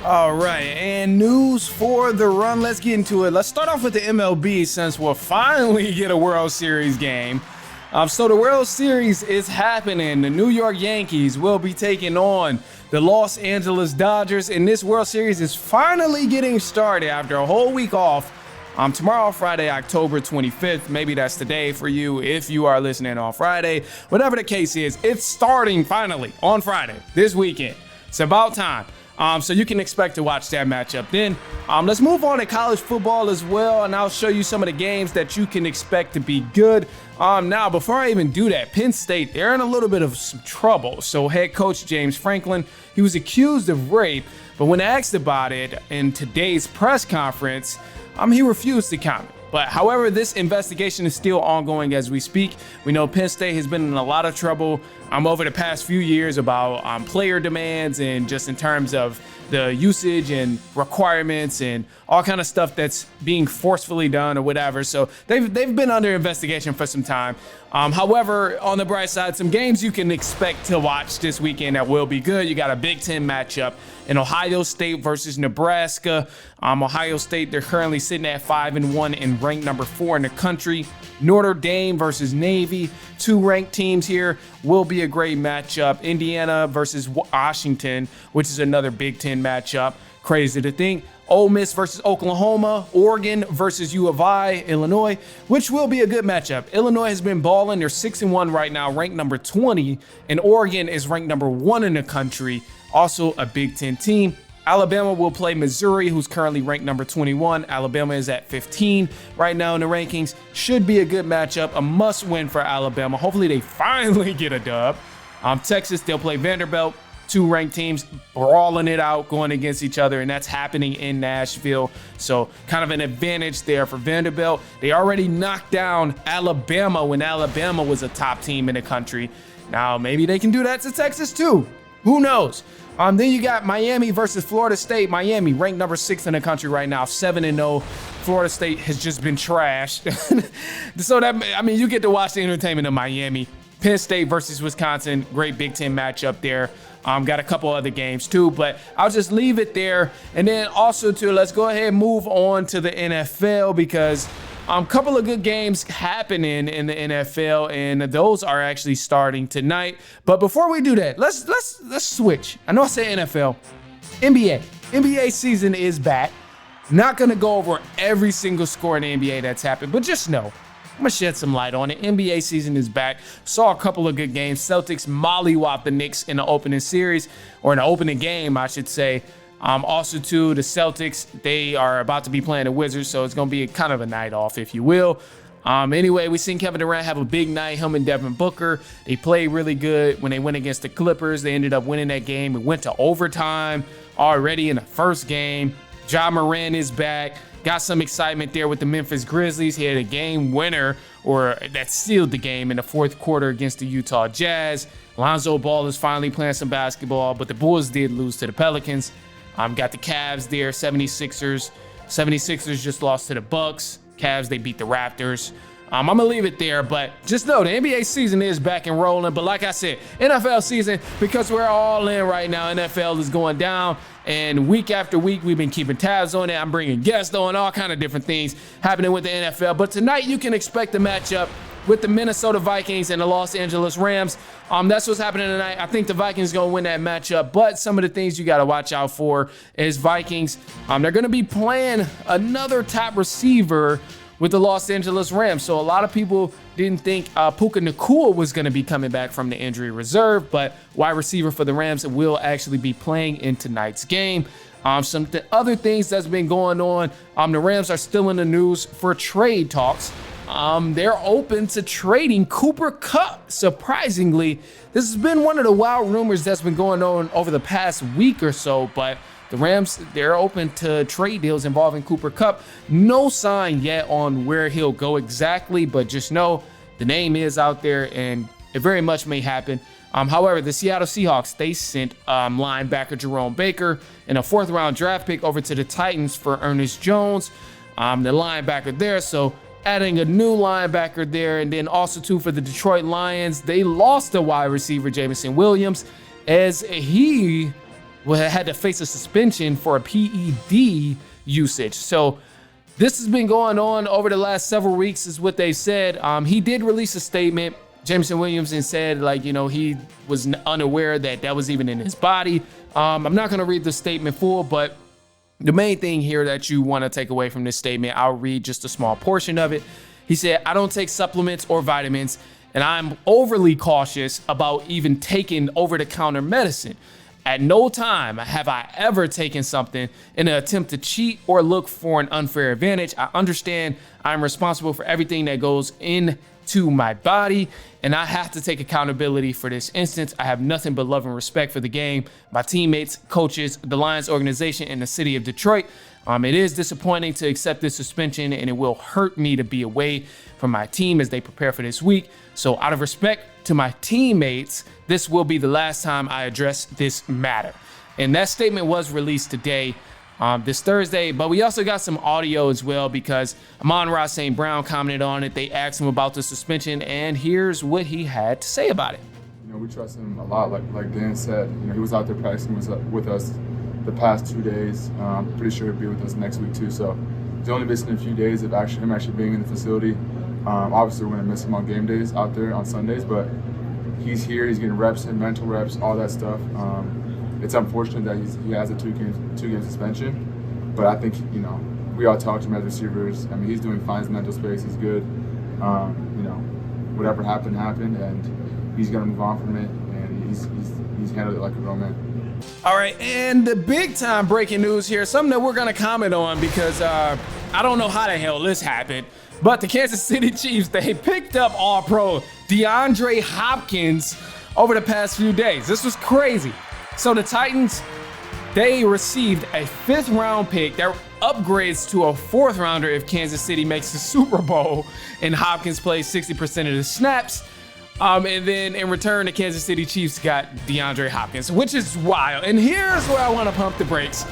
All right, and news for the run. Let's get into it. Let's start off with the MLB since we'll finally get a World Series game. So the World Series is happening. The New York Yankees will be taking on the Los Angeles Dodgers, and this World Series is finally getting started after a whole week off. Tomorrow, Friday, October 25th. Maybe that's today for you if you are listening on Friday. Whatever the case is, it's starting finally on Friday this weekend. It's about time. So you can expect to watch that matchup. Then let's move on to college football as well, and I'll show you some of the games that you can expect to be good. Now, before I even do that, Penn State, they're in a little bit of some trouble. So head coach James Franklin, he was accused of rape, but when asked about it in today's press conference, he refused to comment. But however, this investigation is still ongoing as we speak. We know Penn State has been in a lot of trouble over the past few years about player demands and just in terms of the usage and requirements and all kind of stuff that's being forcefully done or whatever. So they've been under investigation for some time. However, on the bright side, some games you can expect to watch this weekend that will be good. You got a Big Ten matchup in Ohio State versus Nebraska. Ohio State, they're currently sitting at 5-1 and ranked number 4 in the country. Notre Dame versus Navy, 2 ranked teams here, will be a great matchup. Indiana versus Washington, which is another Big Ten matchup. Crazy to think. Ole Miss versus Oklahoma, Oregon versus U of I, Illinois, which will be a good matchup. Illinois has been balling. They're 6-1 right now, ranked number 20, and Oregon is ranked number 1 in the country, also a Big Ten team. Alabama will play Missouri, who's currently ranked number 21. Alabama is at 15 right now in the rankings. Should be a good matchup, a must-win for Alabama. Hopefully they finally get a dub. Texas, they'll play Vanderbilt. 2 ranked teams brawling it out, going against each other, and that's happening in Nashville. So kind of an advantage there for Vanderbilt. They already knocked down Alabama when Alabama was a top team in the country. Now maybe they can do that to Texas too. Who knows? Then you got Miami versus Florida State. Miami ranked number 6 in the country right now, 7-0. Florida State has just been trashed. So you get to watch the entertainment of Miami. Penn State versus Wisconsin, great Big Ten matchup there. Got a couple other games too, but I'll just leave it there. And then also too, let's go ahead and move on to the NFL because a couple of good games happening in the NFL, and those are actually starting tonight. But before we do that, let's switch. I know I say NFL, NBA season is back. Not gonna go over every single score in the NBA that's happened, but just know I'm gonna shed some light on it. NBA season is back. Saw a couple of good games. Celtics mollywopped the Knicks in the opening series, or in the opening game, I should say. Also, too, the Celtics, they are about to be playing the Wizards, so it's gonna be kind of a night off, if you will. Anyway, we seen Kevin Durant have a big night. Him and Devin Booker, they played really good when they went against the Clippers. They ended up winning that game. It went to overtime already in the first game. Ja Morant is back. Got some excitement there with the Memphis Grizzlies. He had a game winner, or that sealed the game in the fourth quarter against the Utah Jazz. Lonzo Ball is finally playing some basketball, but the Bulls did lose to the Pelicans. Got the Cavs there, 76ers. 76ers just lost to the Bucks. Cavs, they beat the Raptors. I'm going to leave it there, but just know the NBA season is back and rolling. But like I said, NFL season, because we're all in right now, NFL is going down. And week after week, we've been keeping tabs on it. I'm bringing guests on, all kind of different things happening with the NFL. But tonight, you can expect a matchup with the Minnesota Vikings and the Los Angeles Rams. That's what's happening tonight. I think the Vikings going to win that matchup. But some of the things you got to watch out for is Vikings. They're going to be playing another top receiver with the Los Angeles Rams. So a lot of people didn't think Puka Nacua was going to be coming back from the injury reserve, but wide receiver for the Rams will actually be playing in tonight's game. Some other things that's been going on, the Rams are still in the news for trade talks. They're open to trading Cooper Kupp. Surprisingly, this has been one of the wild rumors that's been going on over the past week or so, but the Rams, they're open to trade deals involving Cooper Kupp. No sign yet on where he'll go exactly, but just know the name is out there and it very much may happen. However, the Seattle Seahawks, they sent linebacker Jerome Baker and a 4th-round draft pick over to the Titans for Ernest Jones, the linebacker there. So adding a new linebacker there. And then also, too, for the Detroit Lions, they lost the wide receiver Jameson Williams as he had to face a suspension for a PED usage. So this has been going on over the last several weeks is what they said. He did release a statement. Jameson Williamson said, like, you know, he was unaware that was even in his body. I'm not going to read the statement full, but the main thing here that you want to take away from this statement, I'll read just a small portion of it. He said, I don't take supplements or vitamins, and I'm overly cautious about even taking over-the-counter medicine. At no time have I ever taken something in an attempt to cheat or look for an unfair advantage. I understand I'm responsible for everything that goes into my body, and I have to take accountability for this instance. I have nothing but love and respect for the game, my teammates, coaches, the Lions organization, and the city of Detroit. It is disappointing to accept this suspension, and it will hurt me to be away from my team as they prepare for this week. So out of respect to my teammates, this will be the last time I address this matter. And that statement was released today, this Thursday, but we also got some audio as well because Amon-Ra St. Brown commented on it. They asked him about the suspension, and here's what he had to say about it. You know, we trust him a lot. Like Dan said, you know, he was out there practicing with us the past 2 days. I'm pretty sure he'll be with us next week too. So it's only missing a few days of him actually being in the facility. Obviously, we're going to miss him on game days out there on Sundays, but he's here. He's getting reps and mental reps, all that stuff. It's unfortunate that he has a two-game suspension, but I think, you know, we all talk to him as receivers. I mean, he's doing fine in mental space. He's good. You know, whatever happened, and he's going to move on from it, and he's handled it like a grown man. All right, and the big-time breaking news here, something that we're going to comment on because I don't know how the hell this happened. But the Kansas City Chiefs, they picked up All-Pro DeAndre Hopkins over the past few days. This was crazy. So the Titans, they received a 5th-round pick that upgrades to a 4th-rounder if Kansas City makes the Super Bowl and Hopkins plays 60% of the snaps. And then in return, the Kansas City Chiefs got DeAndre Hopkins, which is wild. And here's where I want to pump the brakes.